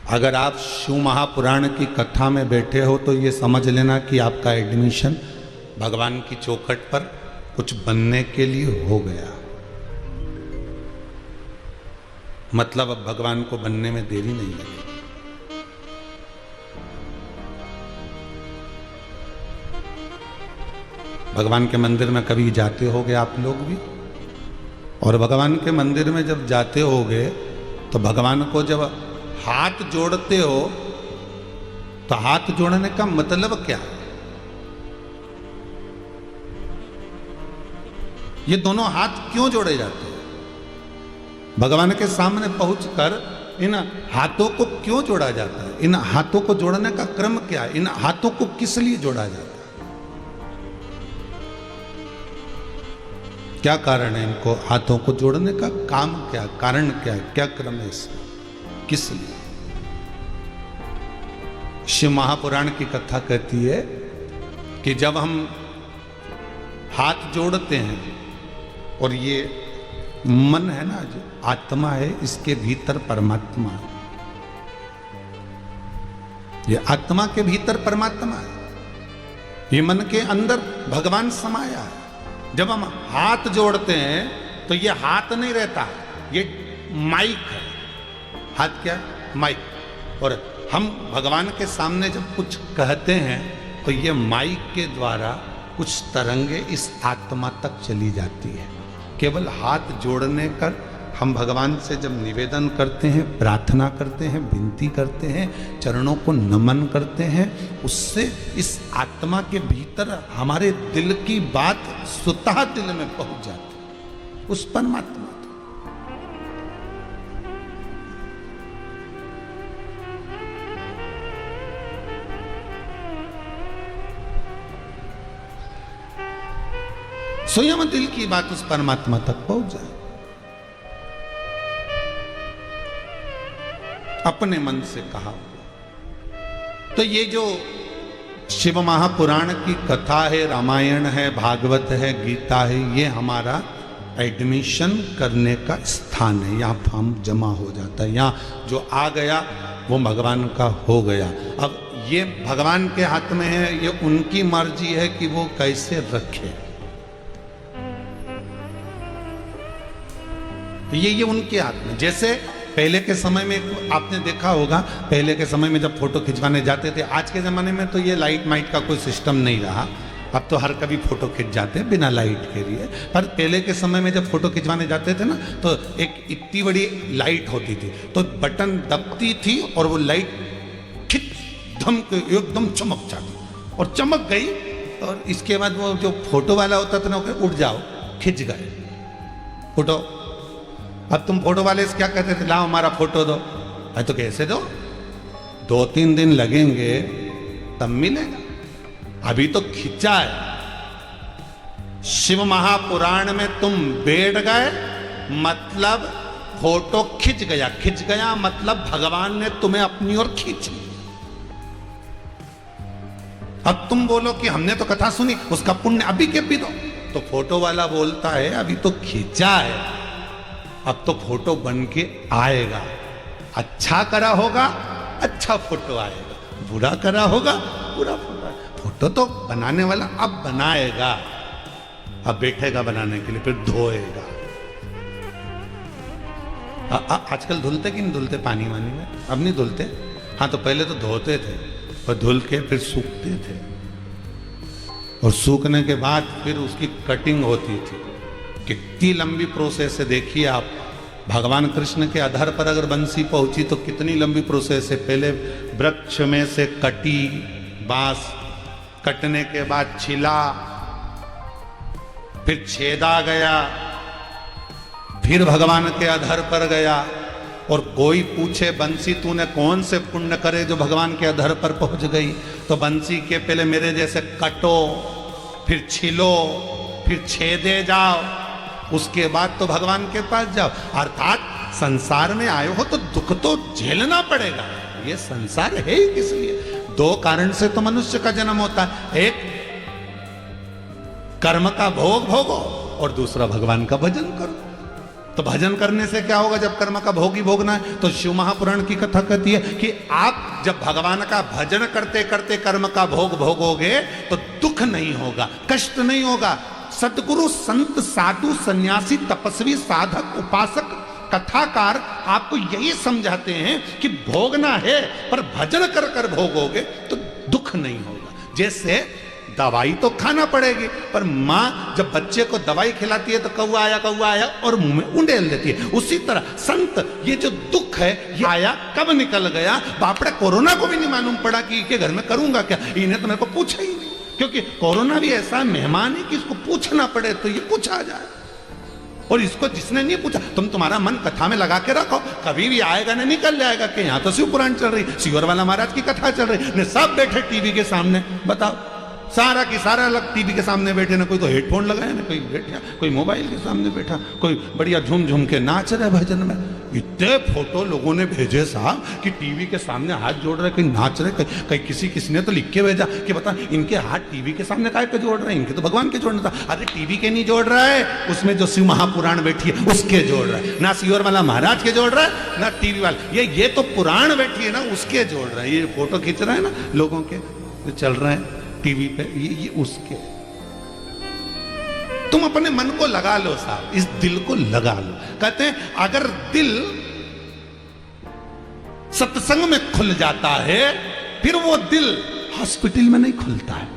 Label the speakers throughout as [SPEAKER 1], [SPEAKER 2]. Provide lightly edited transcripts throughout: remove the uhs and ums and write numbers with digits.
[SPEAKER 1] अगर आप शिव महापुराण की कथा में बैठे हो तो ये समझ लेना कि आपका एडमिशन भगवान की चौखट पर कुछ बनने के लिए हो गया। मतलब अब भगवान को बनने में देरी नहीं लगेगी। भगवान के मंदिर में कभी जाते होगे आप लोग भी, और भगवान के मंदिर में जब जाते होगे तो भगवान को जब हाथ जोड़ते हो तो हाथ जोड़ने का मतलब क्या है? ये दोनों हाथ क्यों जोड़े जाते हैं? भगवान के सामने पहुंचकर इन हाथों को क्यों जोड़ा जाता है? इन हाथों को जोड़ने का क्रम क्या है? इन हाथों को किस लिए जोड़ा जाता है? क्या कारण है इनको हाथों को जोड़ने का? काम क्या, कारण क्या है, क्या क्रम है इसका, किस लिए? शिव महापुराण की कथा कहती है कि जब हम हाथ जोड़ते हैं और ये मन है ना, जो आत्मा है, इसके भीतर परमात्मा है। ये आत्मा के भीतर परमात्मा है, ये मन के अंदर भगवान समाया है। जब हम हाथ जोड़ते हैं तो ये हाथ नहीं रहता, ये माइक है। हाथ क्या? माइक। और हम भगवान के सामने जब कुछ कहते हैं तो ये माइक के द्वारा कुछ तरंगे इस आत्मा तक चली जाती है। केवल हाथ जोड़ने कर हम भगवान से जब निवेदन करते हैं, प्रार्थना करते हैं, विनती करते हैं, चरणों को नमन करते हैं, उससे इस आत्मा के भीतर हमारे दिल की बात स्वतः दिल में पहुंच जाती है, उस परमात्मा तक। स्वयं दिल की बात उस परमात्मा तक पहुंच जाए, अपने मन से कहा। तो ये जो शिव महापुराण की कथा है, रामायण है, भागवत है, गीता है, ये हमारा एडमिशन करने का स्थान है। यहाँ फॉर्म जमा हो जाता है, यहाँ जो आ गया वो भगवान का हो गया। अब ये भगवान के हाथ में है, ये उनकी मर्जी है कि वो कैसे रखे। ये उनके हाथ में। जैसे पहले के समय में आपने देखा होगा, पहले के समय में जब फोटो खिंचवाने जाते थे, आज के ज़माने में तो ये लाइट माइट का कोई सिस्टम नहीं रहा, अब तो हर कभी फोटो खिंच जाते हैं बिना लाइट के लिए। पर पहले के समय में जब फोटो खिंचवाने जाते थे ना, तो एक इतनी बड़ी लाइट होती थी, तो बटन दबती थी और वो लाइट खिंच धम एकदम चमक जाती, और चमक गई और इसके बाद वो जो फोटो वाला होता था ना, उठ जाओ, खिंच गए फोटो। अब तुम फोटो वाले से क्या कहते थे? लाओ हमारा फोटो दो। अरे तो कैसे दो? 2-3 दिन लगेंगे तब मिलेगा। अभी तो खिंचा है। शिव महापुराण में तुम बैठ गए मतलब फोटो खिंच गया। खिंच गया मतलब भगवान ने तुम्हें अपनी ओर खींच लिया। अब तुम बोलो कि हमने तो कथा सुनी, उसका पुण्य अभी के भी दो। तो फोटो वाला बोलता है अभी तो खींचा है, अब तो फोटो बन के आएगा। अच्छा करा होगा अच्छा फोटो आएगा, बुरा करा होगा बुरा फोटो। फोटो तो बनाने वाला अब बनाएगा, अब बैठेगा बनाने के लिए, फिर धोएगा। आजकल धुलते कि नहीं धुलते पानी वानी में? अब नहीं धुलते। हाँ, तो पहले तो धोते थे और धुल के फिर सूखते थे, और सूखने के बाद फिर उसकी कटिंग होती थी। कितनी लंबी प्रोसेस है, देखिए आप। भगवान कृष्ण के अधर पर अगर बंसी पहुंची तो कितनी लंबी प्रोसेस है। पहले वृक्ष में से कटी बांस, कटने के बाद छिला, फिर छेदा गया, फिर भगवान के अधर पर गया। और कोई पूछे बंसी तूने कौन से पुण्य करे जो भगवान के अधर पर पहुंच गई? तो बंसी के पहले मेरे जैसे कटो, फिर छिलो, फिर छेदे जाओ, उसके बाद तो भगवान के पास जाओ। अर्थात संसार में आए हो तो दुख तो झेलना पड़ेगा। ये संसार है ही किस लिए? 2 कारण से तो मनुष्य का जन्म होता है। एक कर्म का भोग भोगो और दूसरा भगवान का भजन करो। तो भजन करने से क्या होगा जब कर्म का भोग ही भोगना है? तो शिव महापुराण की कथा कहती है कि आप जब भगवान का भजन करते करते कर्म का भोग भोगोगे तो दुख नहीं होगा, कष्ट नहीं होगा। सतगुरु, संत, साधु, सन्यासी, तपस्वी, साधक, उपासक, कथाकार आपको यही समझाते हैं कि भोगना है पर भजन कर कर भोगोगे तो दुख नहीं होगा। जैसे दवाई तो खाना पड़ेगी, पर माँ जब बच्चे को दवाई खिलाती है तो कौआ आया और मुंह में उंडेल देती है। उसी तरह संत, ये जो दुख है ये आया कब निकल गया, बापड़ा कोरोना को भी नहीं मालूम पड़ा कि के घर में करूंगा क्या, इन्हें तो मेरे को पूछा ही नहीं, क्योंकि कोरोना भी ऐसा मेहमान है कि इसको पूछना पड़े तो ये पूछा जाए। और इसको जिसने नहीं पूछा, तुम्हारा मन कथा में लगा के रखो, कभी भी आएगा ना निकल जाएगा कि यहाँ तो शिव पुराण चल रही, शिवर वाला महाराज की कथा चल रही, ने सब बैठे टीवी के सामने। बताओ, सारा की सारा लोग टीवी के सामने बैठे ना, कोई तो हेडफोन लगाया ना, कोई बैठा, कोई मोबाइल के सामने बैठा, कोई बढ़िया झूम झूम के नाच रहे भजन में। इतने फोटो लोगों ने भेजे साहब कि टीवी के सामने हाथ जोड़ रहे, कहीं नाच रहे, कहीं किसी ने तो लिख के भेजा कि बता इनके हाथ टीवी के सामने काहे के जोड़ रहे हैं, इनके तो भगवान के जोड़ना था। अरे टीवी के नहीं जोड़ रहा है, उसमें जो शिव महापुराण बैठी है उसके जोड़ रहा है, ना शिवर वाला महाराज के जोड़ रहा है ना टीवी वाला, ये तो पुराण बैठी है ना उसके जोड़ रहा है। ये फोटो खींच रहा है ना लोगों के जो चल रहे हैं टीवी पे, ये उसके। तुम अपने मन को लगा लो साहब, इस दिल को लगा लो। कहते हैं अगर दिल सत्संग में खुल जाता है फिर वो दिल हॉस्पिटल में नहीं खुलता है।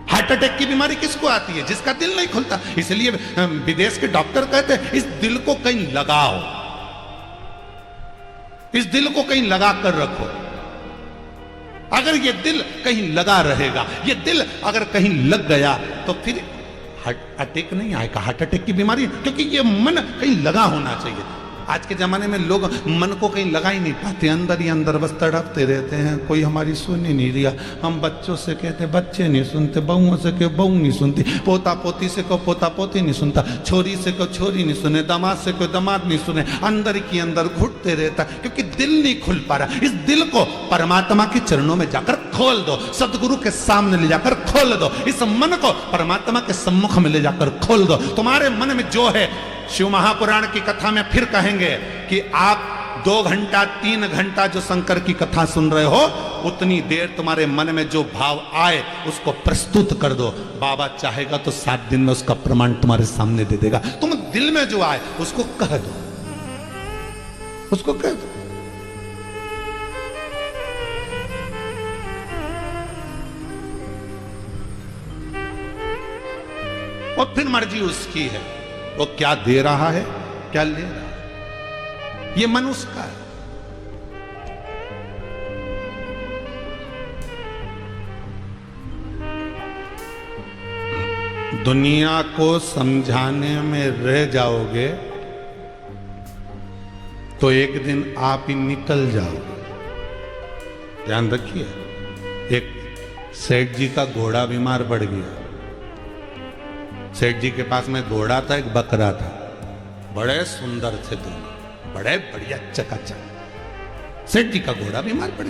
[SPEAKER 1] हार्ट अटैक की बीमारी किसको आती है? जिसका दिल नहीं खुलता। इसलिए विदेश के डॉक्टर कहते हैं इस दिल को कहीं लगाओ, इस दिल को कहीं लगा कर रखो। अगर ये दिल कहीं लगा रहेगा, ये दिल अगर कहीं लग गया तो फिर हार्ट अटैक नहीं आएगा, हार्ट अटैक की बीमारी, क्योंकि ये मन कहीं लगा होना चाहिए। आज के जमाने में लोग मन को कहीं लगा ही नहीं पाते, अंदर ही अंदर बस तड़पते रहते हैं, कोई हमारी सुन ही नहीं रहा। हम बच्चों से कहते बच्चे नहीं सुनते, बहुओं से कहो बहू नहीं सुनती, पोता पोती से कहो पोता पोती नहीं सुनता, छोरी से कहो छोरी नहीं सुने, दामाद से कहो दामाद नहीं सुने, अंदर की अंदर घुटते रहता, क्योंकि दिल नहीं खुल पा रहा। इस दिल को परमात्मा के चरणों में जाकर खोल दो, सतगुरु के सामने ले जाकर खोल दो, इस मन को परमात्मा के सम्मुख में ले जाकर खोल दो। तुम्हारे मन में जो है, शिव महापुराण की कथा में फिर कहेंगे कि आप 2 घंटा 3 घंटा जो शंकर की कथा सुन रहे हो, उतनी देर तुम्हारे मन में जो भाव आए उसको प्रस्तुत कर दो। बाबा चाहेगा तो 7 दिन में उसका प्रमाण तुम्हारे सामने दे देगा। तुम दिल में जो आए उसको कह दो, उसको कह दो। और फिर मर्जी उसकी है, वो क्या दे रहा है क्या ले रहा है, ये मन उसका है। दुनिया को समझाने में रह जाओगे तो एक दिन आप ही निकल जाओगे। ध्यान रखिए, एक सेठ जी का घोड़ा बीमार पड़ गया। सेठ जी के पास में घोड़ा था, एक बकरा था, बड़े सुंदर थे दोनों, बड़े बढ़िया चकाचक। सेठ जी का घोड़ा बीमार पड़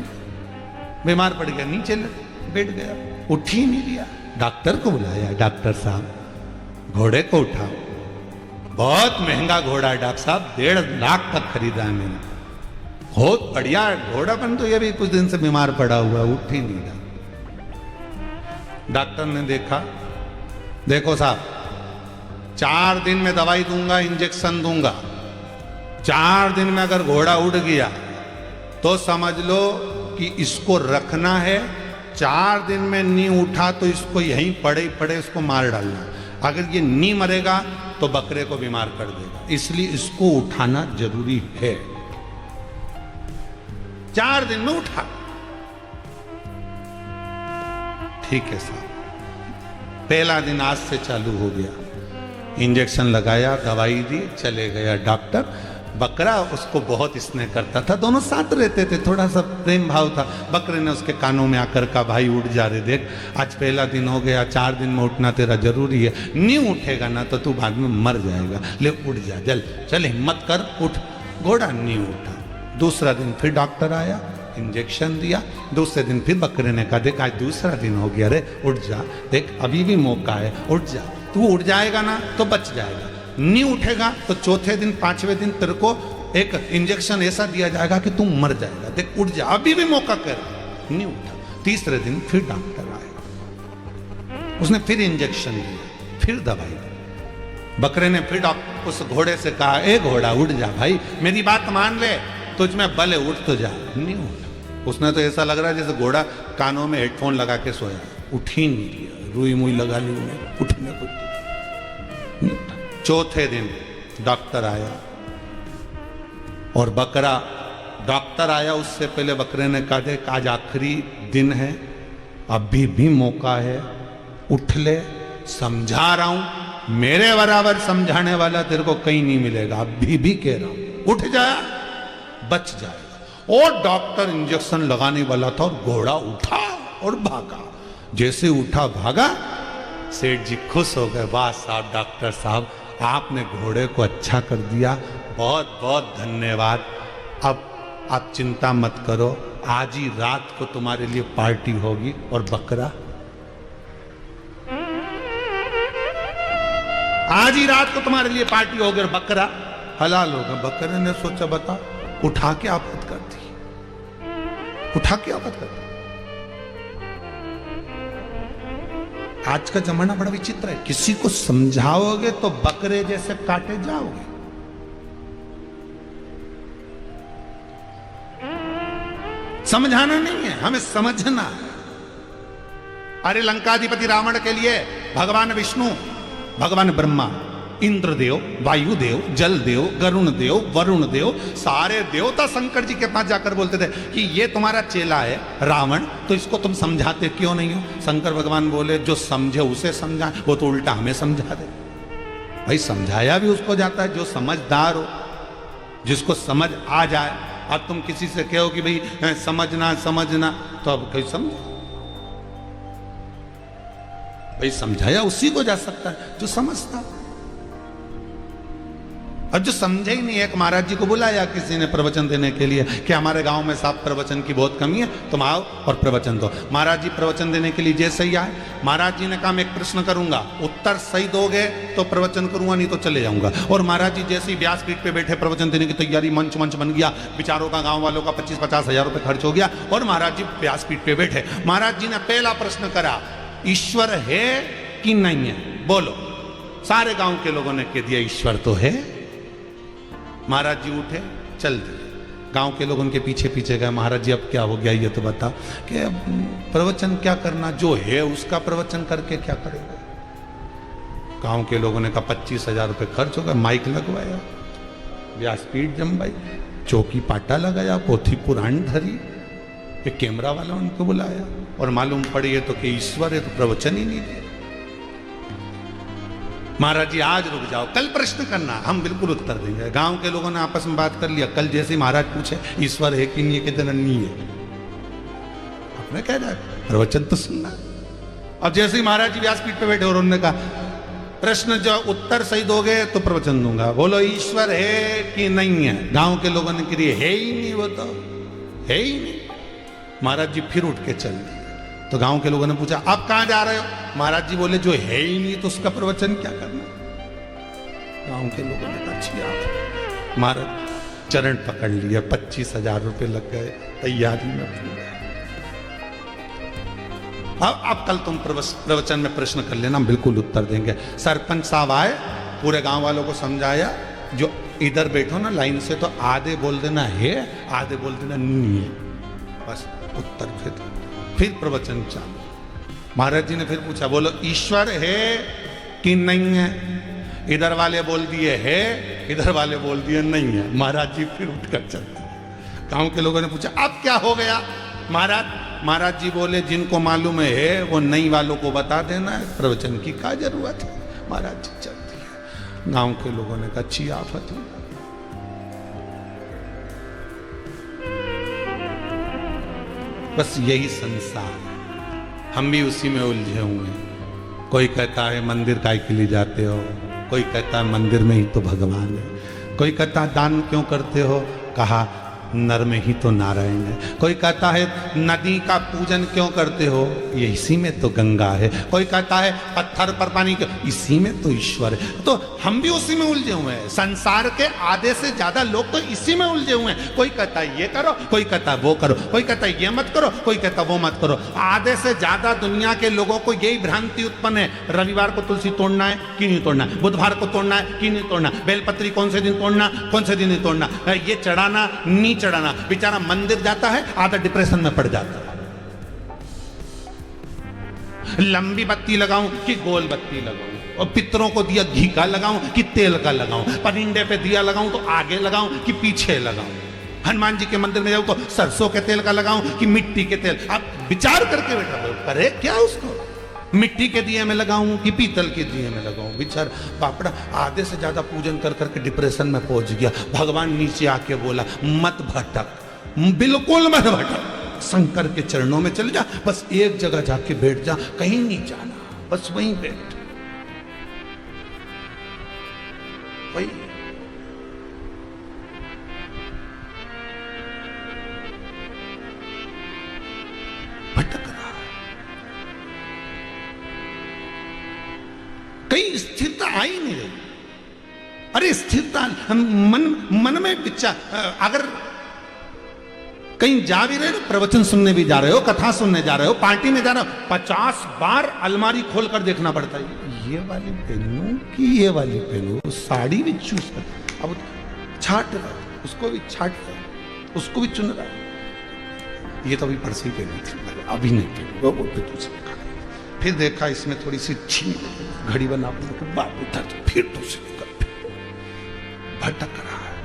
[SPEAKER 1] गया, नीचे बैठ गया, उठ ही नहीं लिया। डॉक्टर को बुलाया, डॉक्टर साहब घोड़े को उठाओ। बहुत महंगा घोड़ा है डॉक्टर साहब, 1.5 लाख का खरीदा है मैंने, बहुत बढ़िया घोड़ा, परंतु ये भी कुछ दिन से बीमार पड़ा हुआ, उठ ही नहीं रहा। डॉक्टर ने देखा, देखो साहब 4 दिन में दवाई दूंगा, इंजेक्शन दूंगा, 4 दिन में अगर घोड़ा उड़ गया तो समझ लो कि इसको रखना है, 4 दिन में नहीं उठा तो इसको यहीं पड़े इसको मार डालना। अगर ये नहीं मरेगा तो बकरे को बीमार कर देगा, इसलिए इसको उठाना जरूरी है। 4 दिन में उठा, ठीक है साहब। पहला दिन आज से चालू हो गया, इंजेक्शन लगाया, दवाई दी, चले गया डॉक्टर। बकरा उसको बहुत स्नेह करता था, दोनों साथ रहते थे, थोड़ा सा प्रेम भाव था। बकरे ने उसके कानों में आकर कहा, भाई उठ जा रे, देख आज पहला दिन हो गया, 4 दिन में उठना तेरा जरूरी है, नहीं उठेगा ना तो तू बाद में मर जाएगा, ले उठ जा, चल हिम्मत कर, उठ। घोड़ा नहीं उठा। दूसरा दिन फिर डॉक्टर आया, इंजेक्शन दिया। दूसरे दिन फिर बकरे ने कहा, देख आज दूसरा दिन हो गया रे, उठ जा, देख अभी भी मौका है, उठ जा, तू उठ जाएगा ना तो बच जाएगा। नहीं उठेगा तो चौथे दिन पांचवें दिन तेरे को एक इंजेक्शन ऐसा दिया जाएगा कि तू मर जाएगा, देख उठ जा, अभी भी मौका कर। नहीं उठा, तीसरे दिन फिर डॉक्टर आया, उसने फिर इंजेक्शन दिया, फिर दवाई दी। बकरे ने फिर उस घोड़े से कहा, ए घोड़ा उठ जा भाई, मेरी बात मान ले, तुझ में बल है, उठ तो जा। नहीं उठा, उसने तो ऐसा लग रहा है जैसे घोड़ा कानों में हेडफोन लगा के सोया, उठ ही नहीं लिया, रुई मुई लगा ली उन्हें, उठने को। चौथे दिन डॉक्टर आया और बकरा, डॉक्टर आया उससे पहले बकरे ने कहा, देख आज आखिरी दिन है, अभी भी मौका है, उठ ले, समझा रहा हूं, मेरे बराबर समझाने वाला तेरे को कहीं नहीं मिलेगा, अभी भी कह रहा हूं, उठ जा, बच जाएगा। और डॉक्टर इंजेक्शन लगाने वाला था और घोड़ा उठा और भागा। जैसे उठा भागा, सेठ जी खुश हो गए, वाह साहब डॉक्टर साहब, आपने घोड़े को अच्छा कर दिया, बहुत बहुत धन्यवाद। अब आप चिंता मत करो, आज ही रात को तुम्हारे लिए पार्टी होगी। और बकरा, आज ही रात को तुम्हारे लिए पार्टी होगी और बकरा हलाल होगा। बकरे ने सोचा, बता उठा के आफत कर दी, उठा के आफत कर दी। आज का जमाना बड़ा विचित्र है, किसी को समझाओगे तो बकरे जैसे काटे जाओगे। समझाना नहीं है, हमें समझना है। अरे लंकाधिपति रावण के लिए भगवान विष्णु, भगवान ब्रह्मा, इंद्रदेव, वायुदेव, जलदेव, गरुण देव, वरुण देव, सारे देवता शंकर जी के पास जाकर बोलते थे कि ये तुम्हारा चेला है रावण, तो इसको तुम समझाते क्यों नहीं हो? शंकर भगवान बोले, जो समझे उसे समझा, वो तो उल्टा हमें समझा दे। भाई समझाया भी उसको जाता है जो समझदार हो, जिसको समझ आ जाए। अब तुम किसी से कहो कि भाई समझना समझना, तो अब कोई समझे? भाई समझाया उसी को जा सकता है जो समझता। अब जो समझे ही नहीं, एक महाराज जी को बुलाया किसी ने प्रवचन देने के लिए कि हमारे गांव में साहब प्रवचन की बहुत कमी है, तुम आओ और प्रवचन दो। महाराज जी प्रवचन देने के लिए जैसे ही आए, महाराज जी ने कहा मैं एक प्रश्न करूंगा, उत्तर सही दोगे तो प्रवचन करूंगा, नहीं तो चले जाऊंगा। और महाराज जी जैसे ही व्यासपीठ पे बैठे प्रवचन देने की तैयारी, मंच बन गया, विचारों का गाँव वालों का 25-50 हजार रुपये खर्च हो गया और महाराज जी व्यासपीठ पे बैठे। महाराज जी ने पहला प्रश्न करा, ईश्वर है कि नहीं है, बोलो। सारे गांव के लोगों ने कह दिया ईश्वर तो है। महाराज जी उठे, चल दिए। गांव के लोग उनके पीछे पीछे गए, महाराज जी अब क्या हो गया ये तो बता, कि प्रवचन क्या करना, जो है उसका प्रवचन करके क्या करेगा। गांव के लोगों ने कहा 25,000 रुपये खर्च होगा, माइक लगवाया, व्यासपीठ जमवाई, चौकी पाटा लगाया, पोथी पुराण धरी, एक कैमरा वाला उनको बुलाया और मालूम पड़ी है तो कि ईश्वर है, तो प्रवचन ही नहीं दिया। महाराज जी आज रुक जाओ, कल प्रश्न करना, हम बिल्कुल उत्तर देंगे। गांव के लोगों ने आपस में बात कर लिया, कल जैसे ही महाराज पूछे ईश्वर है कि नहीं है, कितना नहीं है, आपने कह रहा है प्रवचन तो सुनना। अब जैसे ही महाराज जी व्यासपीठ पे बैठे और उन्होंने कहा प्रश्न जो उत्तर सही दोगे तो प्रवचन दूंगा, बोलो ईश्वर है कि नहीं है। गांव के लोगों ने कहा है ही नहीं, वो तो है ही नहीं। महाराज जी फिर उठ के चल दिए। तो गांव के लोगों ने पूछा आप कहां जा रहे हो? महाराज जी बोले जो है ही नहीं तो उसका प्रवचन क्या करना। गांव के लोगों ने कहा अच्छी आप। महाराज चरण पकड़ लिया, 25,000 रुपये लग गए तैयारी में पूरे। अब कल तुम प्रवचन में प्रश्न कर लेना, बिल्कुल उत्तर देंगे। सरपंच साहब आए, पूरे गांव वालों को समझाया, जो इधर बैठो ना लाइन से तो आधे बोल देना है, आधे बोल देना नहीं है, बस उत्तर। फिर प्रवचन चालू। महाराज जी ने फिर पूछा बोलो ईश्वर है कि नहीं है? इधर वाले बोल दिए है, इधर वाले बोल दिए नहीं है। महाराज जी फिर उठकर चल दिए। गांव के लोगों ने पूछा अब क्या हो गया महाराज जी बोले जिनको मालूम है वो नहीं वालों को बता देना है, प्रवचन की क्या जरूरत है। महाराज जी चल दिए। गांव के लोगों ने कहा अच्छी आफत हुई। बस यही संसार है, हम भी उसी में उलझे हुए हैं। कोई कहता है मंदिर काय के लिए जाते हो, कोई कहता है मंदिर में ही तो भगवान है, कोई कहता है दान क्यों करते हो, कहा नर में ही तो नारायण है। कोई कहता है नदी का पूजन क्यों करते हो, ये इसी में तो गंगा है। कोई कहता है पत्थर पर पानी क्यों, इसी में तो ईश्वर है। तो हम भी उसी में उलझे हुए हैं। संसार के आधे से ज्यादा लोग तो इसी में उलझे हुए हैं। कोई कहता है ये करो, कोई कहता है वो करो, कोई कहता है ये मत करो, कोई कहता है वो मत करो। आधे से ज्यादा दुनिया के लोगों को यही भ्रांति उत्पन्न है, रविवार को तुलसी तोड़ना है कि नहीं तोड़ना, बुधवार को तोड़ना है कि नहीं तोड़ना, बेलपत्री कौन से दिन तोड़ना, कौन से दिन नहीं तोड़ना, ये चढ़ाना नहीं चढ़ाना। बेचारा मंदिर जाता है, आधा डिप्रेशन में पड़ जाता है। लंबी बत्ती लगाऊं कि गोल बत्ती लगाऊं, और पितरों को दिया घी का लगाऊं कि तेल का लगाऊं, परिंदे पे दिया लगाऊं तो आगे लगाऊं कि पीछे लगाऊं, हनुमान जी के मंदिर में जाऊं तो सरसों के तेल का लगाऊं कि मिट्टी के तेल। आप विचार करके बैठा करे क्या उसको, मिट्टी के दिए में लगाऊं कि पीतल के दिए में लगाऊं। विचार बापड़ा आधे से ज्यादा पूजन कर करके डिप्रेशन में पहुंच गया। भगवान नीचे आके बोला मत भटक, बिल्कुल मत भटक, शंकर के चरणों में चल जा, बस एक जगह जाके बैठ जा, कहीं नहीं जाना, बस वहीं बैठ। वही भटक रहा है, कहीं स्थिरता आ ही नहीं रही। अरे स्थिरता मन में विचार, अगर कहीं जा भी रहे हो, प्रवचन सुनने भी जा रहे हो, कथा सुनने जा रहे हो, पार्टी में जा रहे हो, 50 बार अलमारी खोल कर देखना पड़ता है, ये वाली पहनूं कि ये वाली पहनूं, साड़ी भी चूज कर। अब छाट रहा है, उसको भी छाट रहा है, उसको भी चुन रहा है। ये तो अभी परसी पहनी थी, अभी नहीं पहनी, वो फिर देखा इसमें थोड़ी सी अच्छी घड़ी बना बात उठा, तो फिर दूसरी भटक रहा है।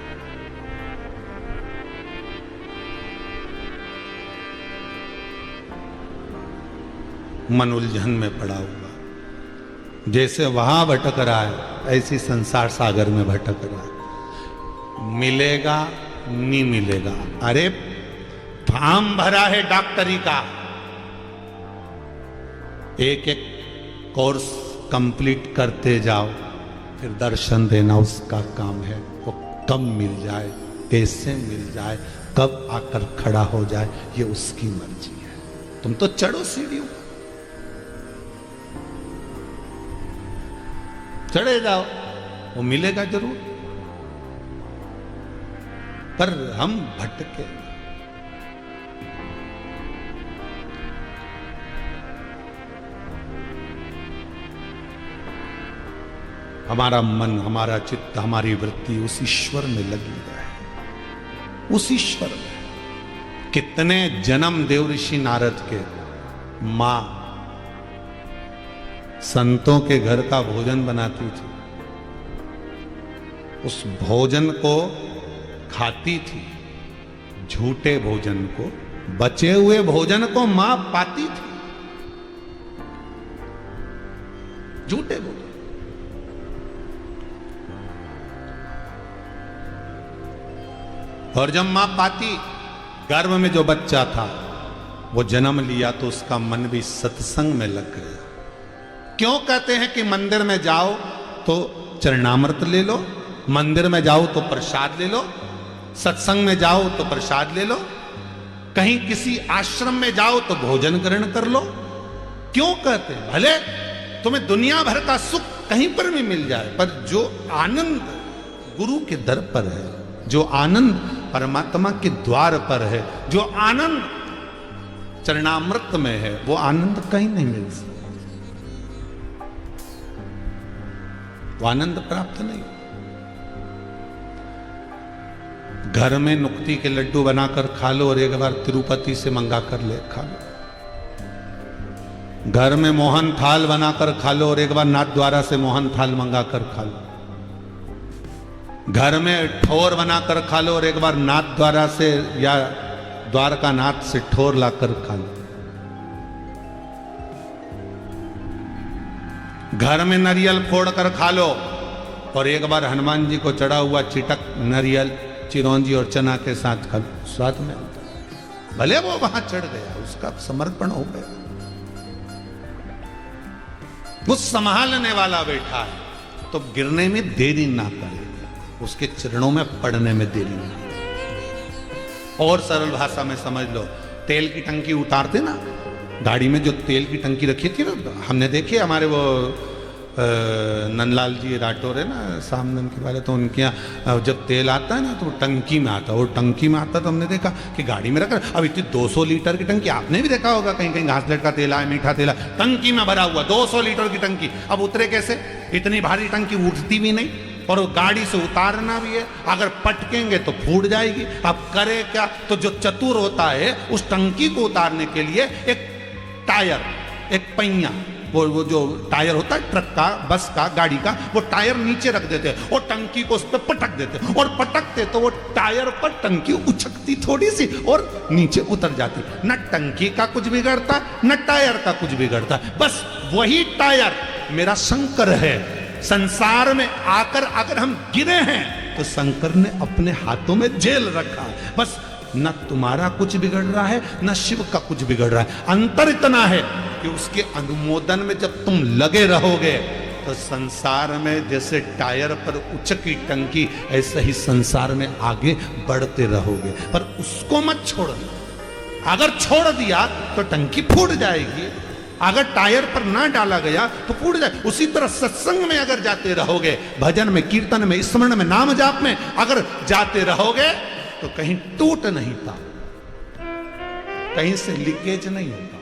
[SPEAKER 1] मन उलझन में पड़ा हुआ, जैसे वहां भटक रहा है ऐसी संसार सागर में भटक रहा है। मिलेगा नहीं मिलेगा, अरे फॉर्म भरा है डॉक्टरी का, एक एक कोर्स कंप्लीट करते जाओ, फिर दर्शन देना उसका काम है। वो कब मिल जाए, कैसे मिल जाए, कब आकर खड़ा हो जाए, ये उसकी मर्जी है। तुम तो चढ़ो सीढ़ियों, चढ़े जाओ, वो मिलेगा जरूर। पर हम भटके, हमारा मन, हमारा चित्त, हमारी वृत्ति उस ईश्वर में लगी रहे, उस ईश्वर में। कितने जन्म देव ऋषि नारद के मां संतों के घर का भोजन बनाती थी, उस भोजन को खाती थी, झूठे भोजन को, बचे हुए भोजन को मां पाती थी, झूठे भोजन। और जब मां पाती, गर्भ में जो बच्चा था वो जन्म लिया तो उसका मन भी सत्संग में लग गया। क्यों कहते हैं कि मंदिर में जाओ तो चरणामृत ले लो, मंदिर में जाओ तो प्रसाद ले लो, सत्संग में जाओ तो प्रसाद ले लो, कहीं किसी आश्रम में जाओ तो भोजन ग्रहण कर लो। क्यों कहते हैं? भले तुम्हें दुनिया भर का सुख कहीं पर भी मिल जाए, पर जो आनंद गुरु के दर पर है, जो आनंद परमात्मा के द्वार पर है, जो आनंद चरणामृत में है, वो आनंद कहीं नहीं मिल सकता, वो आनंद प्राप्त नहीं। घर में नुक्ती के लड्डू बनाकर खा लो और एक बार तिरुपति से मंगा कर ले खा लो। घर में मोहन थाल बनाकर खा लो और एक बार नाथ द्वारा से मोहन थाल मंगा कर खा लो। घर में ठोर बनाकर खा लो और एक बार नाथ द्वारा से या द्वारका नाथ से ठोर लाकर खा लो। घर में नारियल फोड़ कर खा लो और एक बार हनुमान जी को चढ़ा हुआ चिटक नारियल, चिरौंजी और चना के साथ खा लो, स्वाद में आता है। भले वो वहां चढ़ गया, उसका समर्पण हो गया, वो संभालने वाला बैठा है, तो गिरने में देरी ना करे, उसके चरणों में पड़ने में देरी ना। और सरल भाषा में समझ लो, तेल की टंकी उतारते ना, गाड़ी में जो तेल की टंकी रखी थी ना, हमने देखी हमारे वो नंदलाल जी राठौर है ना सामने उनके वाले, तो उनके यहाँ जब तेल आता है ना तो वो टंकी में आता है, और टंकी में आता तो हमने देखा कि गाड़ी में रखा। अब इतनी 200 लीटर की टंकी आपने भी देखा होगा, कहीं कहीं घासलेट का तेल है, मीठा तेल है, टंकी में भरा हुआ 200 लीटर की टंकी। अब उतरे कैसे? इतनी भारी टंकी उठती भी नहीं, और वो गाड़ी से उतारना भी है, अगर पटकेंगे तो फूट जाएगी। अब करे क्या? तो जो चतुर होता है उस टंकी को उतारने के लिए एक टायर, एक पहिया, वो जो टायर होता है ट्रक का, बस का, गाड़ी का, वो टायर नीचे रख देते हैं और टंकी को उस पर पटक देते हैं, और पटकते तो वो टायर पर टंकी उछकती थोड़ी सी और नीचे उतर जाती। न टंकी का कुछ बिगड़ता, न टायर का कुछ बिगड़ता, बस वही टायर मेरा शंकर है। संसार में आकर अगर हम गिरे हैं तो शंकर ने अपने हाथों में जेल रखा, बस न तुम्हारा कुछ बिगड़ रहा है न शिव का कुछ बिगड़ रहा है। अंतर इतना है कि उसके अनुमोदन में जब तुम लगे रहोगे तो संसार में जैसे टायर पर उचकी टंकी, ऐसे ही संसार में आगे बढ़ते रहोगे, पर उसको मत छोड़ना। अगर छोड़ दिया तो टंकी फूट जाएगी, अगर टायर पर ना डाला गया तो फूट जाए। उसी तरह सत्संग में अगर जाते रहोगे, भजन में, कीर्तन में, स्मरण में, नाम जाप में अगर जाते रहोगे तो कहीं टूट नहीं पा, कहीं से लीकेज नहीं होगा।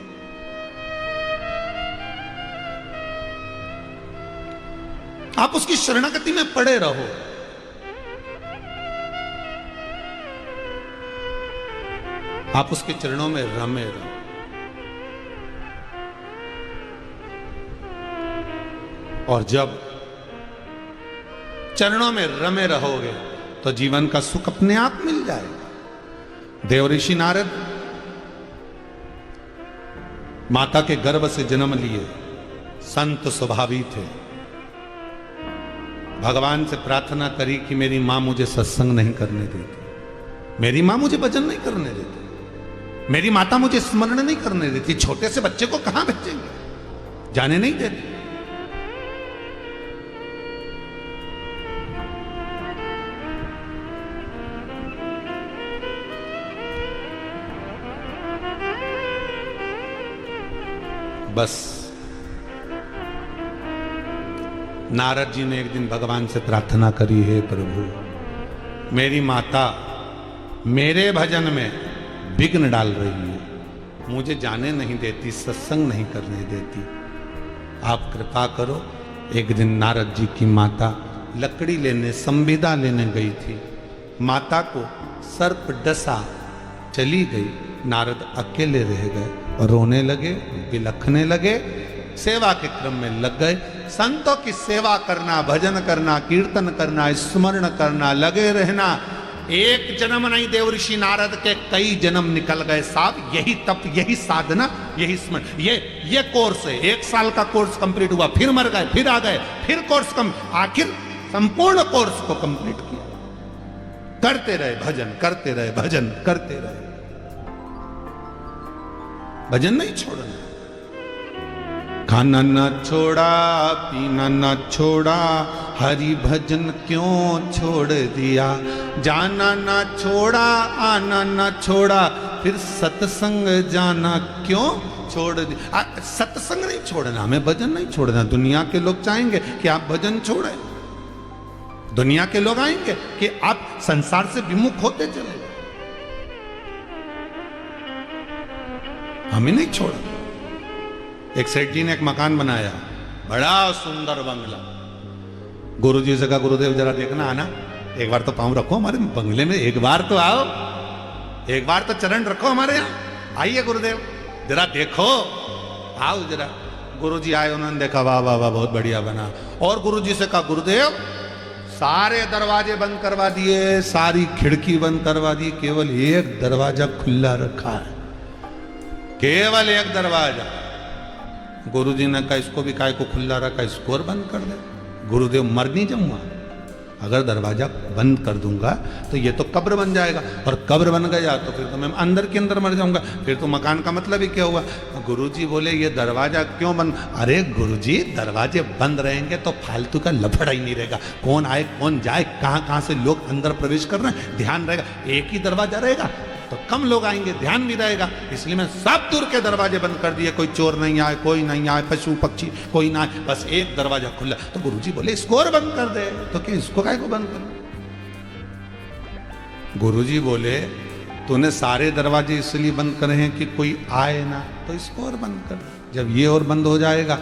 [SPEAKER 1] आप उसकी शरणागति में पड़े रहो। आप उसके चरणों में रमे रहो। और जब चरणों में रमे रहोगे तो जीवन का सुख अपने आप मिल जाएगा। देव ऋषि नारद माता के गर्भ से जन्म लिए संत स्वभावी थे। भगवान से प्रार्थना करी कि मेरी मां मुझे सत्संग नहीं करने देती, मेरी मां मुझे भजन नहीं करने देती, मेरी माता मुझे स्मरण नहीं करने देती। छोटे से बच्चे को कहां भेजेंगे, जाने नहीं देती। बस नारद जी ने एक दिन भगवान से प्रार्थना करी, हे प्रभु मेरी माता मेरे भजन में विघ्न डाल रही है, मुझे जाने नहीं देती, सत्संग नहीं करने देती, आप कृपा करो। एक दिन नारद जी की माता लकड़ी लेने, संविदा लेने गई थी, माता को सर्प डसा, चली गई। नारद अकेले रह गए और रोने लगे, बिलखने लगे, सेवा के क्रम में लग गए। संतों की सेवा करना, भजन करना, कीर्तन करना, स्मरण करना, लगे रहना। एक जन्म नहीं, देव ऋषि नारद के कई जन्म निकल गए साहब। यही तप, यही साधना, यही स्मरण, ये कोर्स है। 1 साल का कोर्स कंप्लीट हुआ, फिर मर गए, फिर आ गए, फिर कोर्स कम, आखिर संपूर्ण कोर्स को कंप्लीट किया। करते रहे भजन, करते रहे भजन, करते रहे भजन, नहीं छोड़ना। खाना न छोड़ा, पीना न छोड़ा, हरि भजन क्यों छोड़ दिया। जाना न छोड़ा, आना न छोड़ा, फिर सत्संग जाना क्यों छोड़ दिया। सत्संग नहीं छोड़ना, हमें भजन नहीं छोड़ना। दुनिया के लोग चाहेंगे कि आप भजन छोड़ें, दुनिया के लोग आएंगे कि आप संसार से विमुख होते चले। हमें नहीं छोड़ा। एक सेठ जी ने एक मकान बनाया, बड़ा सुंदर बंगला। गुरुजी से कहा, गुरुदेव जरा देखना आना, एक बार तो पांव रखो हमारे बंगले में, एक बार तो आओ, एक बार तो चरण रखो हमारे यहाँ। आइए गुरुदेव जरा देखो, आओ जरा। गुरुजी आए, उन्होंने देखा, वाह वाह वाह बहुत बढ़िया बना। और गुरुजी से कहा, गुरुदेव सारे दरवाजे बंद करवा दिए, सारी खिड़की बंद करवा दी, केवल एक दरवाजा खुला रखा है, केवल एक दरवाजा। गुरुजी ने कहा, इसको भी काय को खुला रखा, इसको और बंद कर दे। गुरुदेव, मर नहीं जाऊंगा, अगर दरवाजा बंद कर दूंगा तो ये तो कब्र बन जाएगा, और कब्र बन गया तो फिर तो मैं अंदर के अंदर मर जाऊंगा, फिर तो मकान का मतलब ही क्या हुआ। गुरुजी बोले, ये दरवाजा क्यों बंद। अरे गुरुजी, दरवाजे बंद रहेंगे तो फालतू का लफड़ा ही नहीं रहेगा, कौन आए कौन जाए, कहां कहां से लोग अंदर प्रवेश कर रहे हैं, ध्यान रहेगा। एक ही दरवाजा रहेगा, तो कम लोग आएंगे, ध्यान भी रहेगा। इसलिए मैं सब दूर के दरवाजे बंद कर दिए, कोई चोर नहीं आए, कोई नहीं आए, पशु पक्षी कोई ना आए, बस एक दरवाजा खुला। तो गुरुजी बोले इसको और बंद कर दे। तो क्या इसको काय को बंद करो? गुरुजी बोले तूने सारे दरवाजे इसलिए बंद करे हैं कि कोई आए ना, तो इसको और बंद कर। जब ये और बंद हो जाएगा